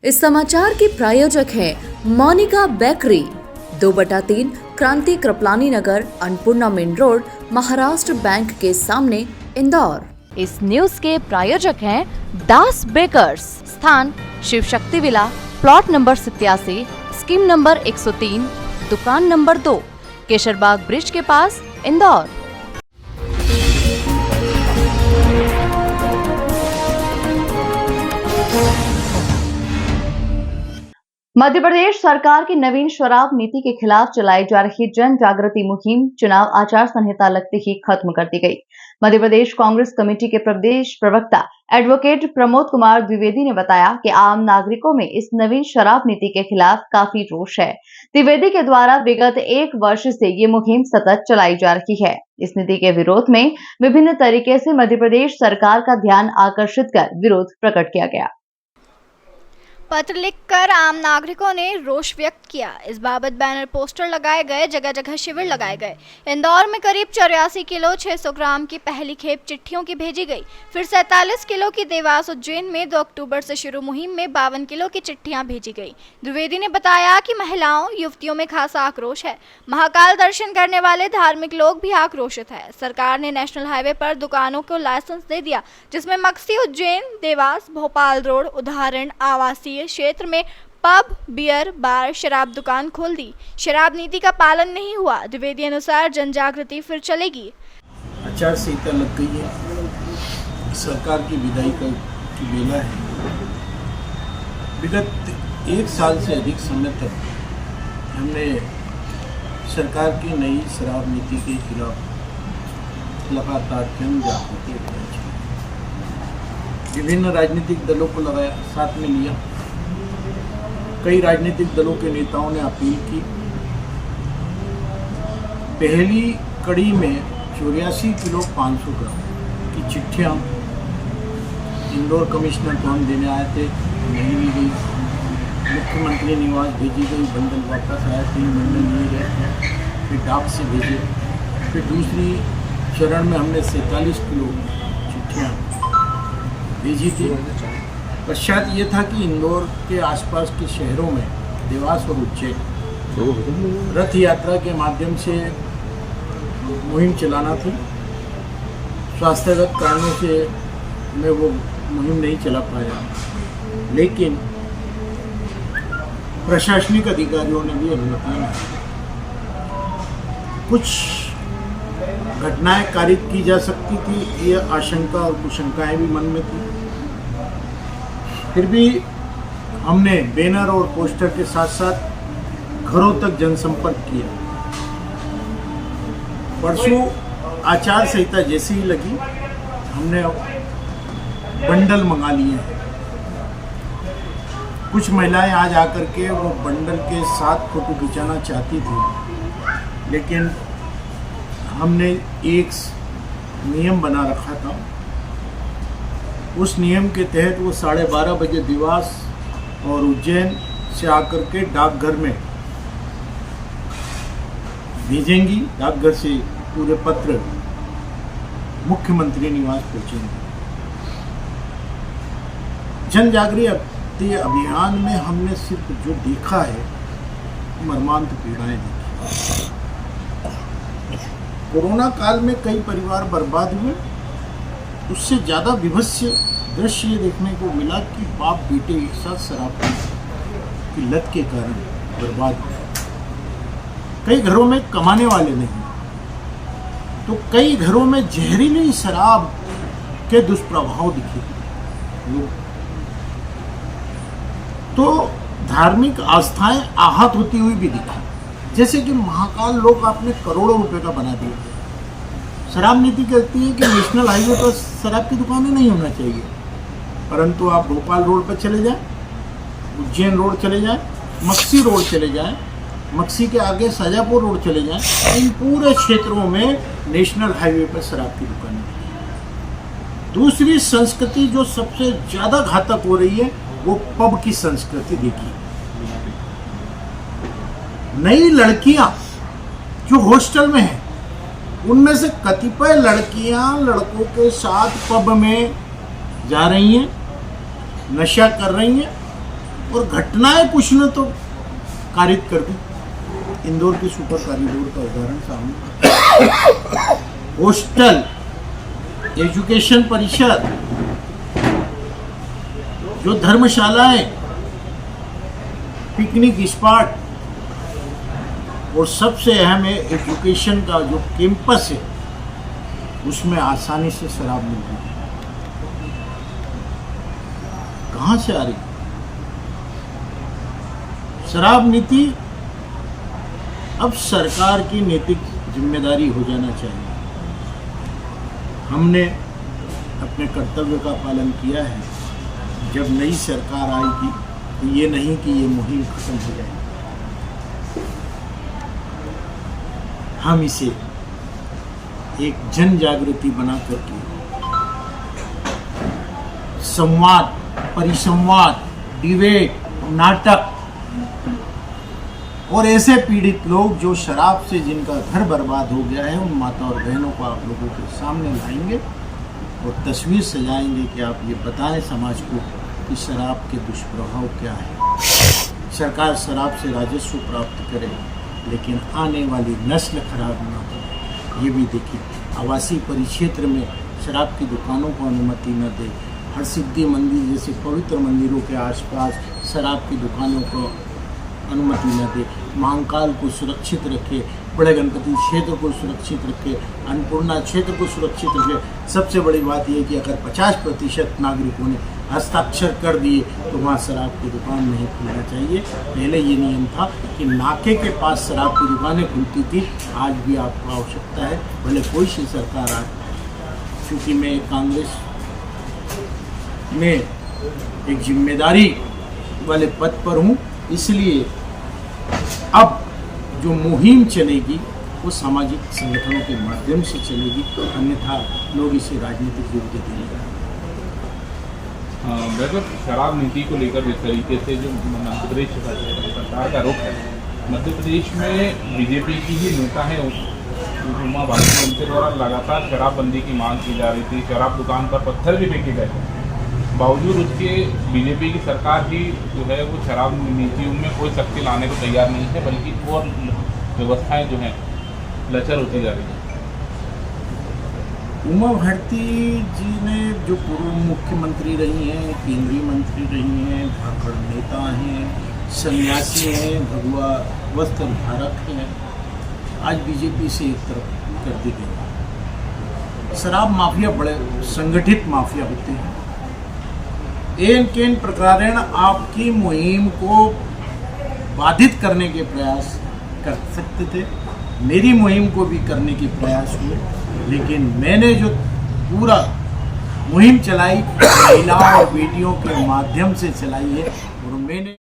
इस समाचार की प्रायोजक है Monika bakery, 2/3 Kranti Kripalani Nagar, Annapurna main road, Maharashtra bank के सामने, इंदौर। इस न्यूज के प्रायोजक हैं दास बेकर्स, स्थान Shiv Shakti villa, plot number 87, scheme number 103, दुकान नंबर 2, केशरबाग ब्रिज के पास, इंदौर। मध्य प्रदेश सरकार की नवीन शराब नीति के खिलाफ चलाई जा रही जन जागृति मुहिम चुनाव आचार संहिता लगते ही खत्म कर दी गई। मध्य प्रदेश कांग्रेस कमेटी के प्रदेश प्रवक्ता एडवोकेट प्रमोद कुमार द्विवेदी ने बताया कि आम नागरिकों में इस नवीन शराब नीति के खिलाफ काफी रोष है। द्विवेदी के द्वारा विगत 1 वर्ष से ये मुहिम सतत चलाई जा रही है। इस नीति के विरोध में विभिन्न तरीके से मध्य प्रदेश सरकार का ध्यान आकर्षित कर विरोध प्रकट किया गया। पत्र लिखकर आम नागरिकों ने रोष व्यक्त किया। इस बाबत बैनर पोस्टर लगाए गए, जगह जगह शिविर लगाए गए। इंदौर में करीब 84 किलो 600 ग्राम की पहली खेप चिट्ठियों की भेजी गई। फिर 47 किलो की देवास उज्जैन में 2 अक्टूबर से शुरू मुहिम में 52 किलो की चिट्ठियां भेजी गई। द्विवेदी ने बताया कि महिलाओं युवतियों में खासा आक्रोश है। महाकाल दर्शन करने वाले धार्मिक लोग भी आक्रोशित है। सरकार ने नेशनल हाईवे पर दुकानों को लाइसेंस दे दिया, जिसमें मक्सी, उज्जैन, देवास, भोपाल रोड, उदाहरण आवासीय क्षेत्र में पब, बियर, बार, शराब दुकान खोल दी। शराब नीति का पालन नहीं हुआ। द्विवेदी अनुसार जन जागृति फिर चलेगी। आचार संहिता लग गई है, सरकार की विदाई का बेला है। विगत 1 साल से अधिक समय तक हमने सरकार की नई शराब नीति के खिलाफ लगातार जन जागृति विभिन्न राजनीतिक दलों को लगाया, साथ में लिया। कई राजनीतिक दलों के नेताओं ने अपील की। पहली कड़ी में 84 किलो 500 ग्राम की चिट्ठियाँ इंदौर कमिश्नर को हम देने आए थे, नहीं ली गई। मुख्यमंत्री निवास भेजी गई, बंडल वापस आया, 3 बंडल लिए गए, फिर डाक से भेजे। फिर दूसरी चरण में हमने 47 किलो चिट्ठियाँ भेजी थी। पश्चात ये था कि इंदौर के आसपास के शहरों में, देवास और उज्जैन, रथ यात्रा के माध्यम से मुहिम चलाना थी। स्वास्थ्यगत कारणों से मैं वो मुहिम नहीं चला पाया, लेकिन प्रशासनिक अधिकारियों ने भी अनुमति दी। कुछ घटनाएं कारित की जा सकती थी, ये आशंका और कुशंकाएं भी मन में थी। फिर भी हमने बैनर और पोस्टर के साथ साथ घरों तक जनसंपर्क किया। परसों आचार संहिता जैसी ही लगी, हमने बंडल मंगा लिए हैं। कुछ महिलाएं आज आकर के वो बंडल के साथ फोटो खिंचाना चाहती थी, लेकिन हमने एक नियम बना रखा था। उस नियम के तहत वो 12:30 बजे देवास और उज्जैन से आकर के डाकघर में भेजेंगी। डाकघर से पूरे पत्र मुख्यमंत्री निवास पहुंचेंगे। जन जागृति अभियान में हमने सिर्फ जो देखा है, मर्मांत पीड़ाएं देखी। कोरोना काल में कई परिवार बर्बाद हुए। उससे ज़्यादा विभत्स दृश्य ये देखने को मिला कि बाप बेटे एक साथ शराब की लत के कारण बर्बाद हुए। कई घरों में कमाने वाले नहीं, तो कई घरों में जहरीली शराब के दुष्प्रभाव दिखे लोग। तो धार्मिक आस्थाएं आहत होती हुई भी दिखी। जैसे कि महाकाल लोग आपने करोड़ों रुपए का बना दिया। शराब नीति कहती है कि नेशनल हाईवे पर शराब की दुकानें नहीं होना चाहिए, परंतु आप भोपाल रोड पर चले जाएं, उज्जैन रोड चले जाएं, मक्सी रोड चले जाएं, मक्सी के आगे शाजापुर रोड चले जाएं, इन पूरे क्षेत्रों में नेशनल हाईवे पर शराब की दुकानें। दूसरी संस्कृति जो सबसे ज़्यादा घातक हो रही है, वो पब की संस्कृति देखिए। नई लड़कियां जो हॉस्टल में हैं, उनमें से कतिपय लड़कियां लड़कों के साथ पब में जा रही हैं, नशा कर रही हैं और घटनाएं कुछ न तो कारित कर दी। इंदौर के सुपर कॉरिडोर का उदाहरण सामने, हॉस्टल, एजुकेशन परिषद, जो धर्मशालाएं, पिकनिक स्पॉट, और सबसे अहम है एजुकेशन का जो कैंपस है उसमें आसानी से शराब मिलती है। कहां से आ रही शराब नीति? अब सरकार की नैतिक जिम्मेदारी हो जाना चाहिए। हमने अपने कर्तव्य का पालन किया है। जब नई सरकार आएगी तो ये नहीं कि ये मुहिम खत्म हो जाएगी, हम इसे एक जन जागृति बना करके संवाद, परिसंवाद, डिबेट, नाटक और ऐसे पीड़ित लोग जो शराब से जिनका घर बर्बाद हो गया है, उन माता और बहनों को आप लोगों के सामने लाएंगे और तस्वीर सजाएंगे कि आप ये बताएं समाज को कि शराब के दुष्प्रभाव क्या है। सरकार शराब से राजस्व प्राप्त करे, लेकिन आने वाली नस्ल खराब ना हो, ये भी देखिए। आवासीय परिक्षेत्र में शराब की दुकानों को अनुमति न दे, हरसिद्धि मंदिर जैसे पवित्र मंदिरों के आसपास शराब की दुकानों को अनुमति न दे, महाकाल को सुरक्षित रखे, बड़े गणपति क्षेत्र को सुरक्षित रखे, अन्नपूर्णा क्षेत्र को सुरक्षित रखे। सबसे बड़ी बात यह कि अगर 50% नागरिकों ने हस्ताक्षर कर दिए तो वहाँ शराब की दुकान नहीं खुलना चाहिए। पहले ये नियम था कि नाके के पास शराब की दुकानें खुलती थी, आज भी आपको आवश्यकता है, भले कोई सी सरकार आए। क्योंकि मैं कांग्रेस में एक जिम्मेदारी वाले पद पर हूँ, इसलिए अब जो मुहिम चलेगी वो सामाजिक संगठनों के माध्यम से चलेगी, अन्यथा लोग इसे राजनीतिक रूप देंगे। वैसे शराब नीति को लेकर जिस तरीके से जो मध्य प्रदेश सरकार का रुख है, मध्य प्रदेश में बीजेपी की ही नेता है उमा भारती, उनके द्वारा लगातार शराबबंदी की मांग की जा रही थी। शराब दुकान पर पत्थर भी फेंके गए, बावजूद उसके बीजेपी की सरकार ही जो है वो शराब नीतियों में कोई सख्ती लाने को तैयार नहीं है, बल्कि और व्यवस्थाएं जो हैं लचर होती जा रही है। उमा भारती जी ने जो पूर्व मुख्यमंत्री रही हैं, केंद्रीय मंत्री रही हैं, भाकड़ नेता हैं, सन्यासी हैं, भगवा वस्त्र धारक हैं, आज बीजेपी से एक तरफ कर दी गई। शराब माफिया बड़े संगठित माफिया होते हैं। एन केन प्रकारेण आपकी मुहिम को बाधित करने के प्रयास कर सकते थे, मेरी मुहिम को भी करने के प्रयास हुए, लेकिन मैंने जो पूरा मुहिम चलाई महिलाओं और बेटियों के माध्यम से चलाई है और मैंने